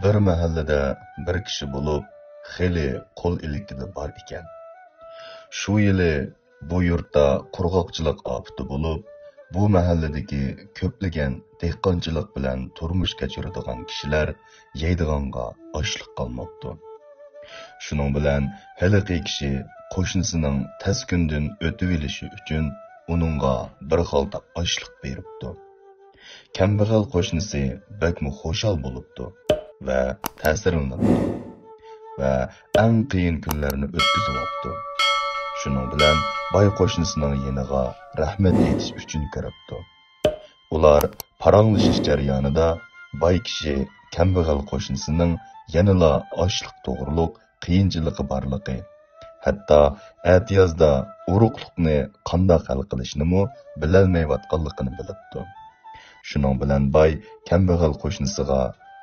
Bir mahallada bir kishi bo'lib, xeli qo'l ilkidi bor ekan. Shu yili bu yurtda qurg'oqchilik ofati bo'lib, bu mahalladagi ko'plagan dehqonchilik bilan turmush kechiradigan kishilar yeydiganga ochliq qolmoqdi. Shuning bilan haliqi kishi qo'shnisining tez kundan o'tib olishi uchun uningga bir xalta ochliq beribdi. Kambag'al qo'shnisi bakmi xo'shal bo'libdi va ta'sirlanibdi va eng qiyin kunlarni o'tkazyapti. Shuning bilan boy qo'shnisining yeniga rahmat aytish uchun kiribdi. Ular paranglashish jarayonida boy kishi kambag'al qo'shnisining yanala ochliq to'g'riliq qiyinchiligi borligi, hatto atiyozda uruqliqni qanday hal qilishnimi bilolmayotganligini bilibdi. Shuning bilan boy kambag'al qo'shnisiga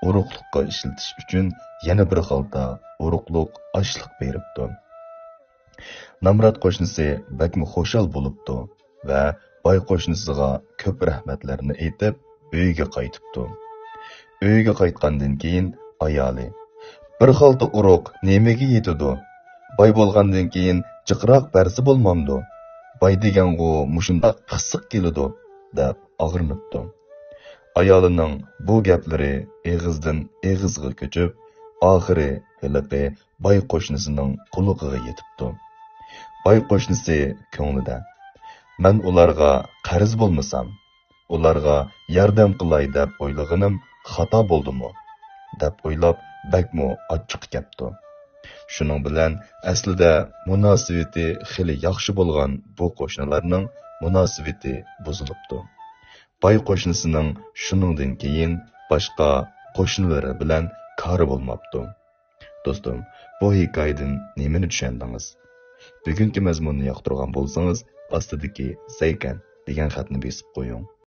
uruqliqqa ishlatish uchun yana bir xalta uruqliq ochliq beribdi. Namrat qo'shnisi bakmi xo'shal bo'libdi va boy qo'shnisiga ko'p rahmatlarni aytib, uyiga qaytibdi. Uyiga qaytgandan keyin ayoli: "Bir xalta uruq nimaga yetadi? Boy bo'lgandan keyin jiqroq bersa bo'lmamdi. Boy degangu mushundoq qissiq keladi" deb og'rinibdi. Ayolining bu gaplari eg'izdan eg'izga ko'chib, oxiri hiliqi boy qo'shnisining qulog'iga yetibdi. Boy qo'shnisi ko'nglida: "Men ularga qarz bo'lmasam, ularga yordam qilay deb o'ylaganim xato bo'ldimi?" deb o'ylab bakmo achchiq kepti. Shuning bilan aslida munosabati xili yaxshi bo'lgan bu qo'shnilarning munosabati buzilibdi. Boy qo'shnisining shuningdan keyin boshqa qo'shnilari bilan kori bo'lmabdi. Do'stim, bu hikoyadan nimani tushundingiz? Bugungi mazmunni yoqtirgan bo'lsangiz, ostidagi "Saykan" degan xatni besib qo'ying.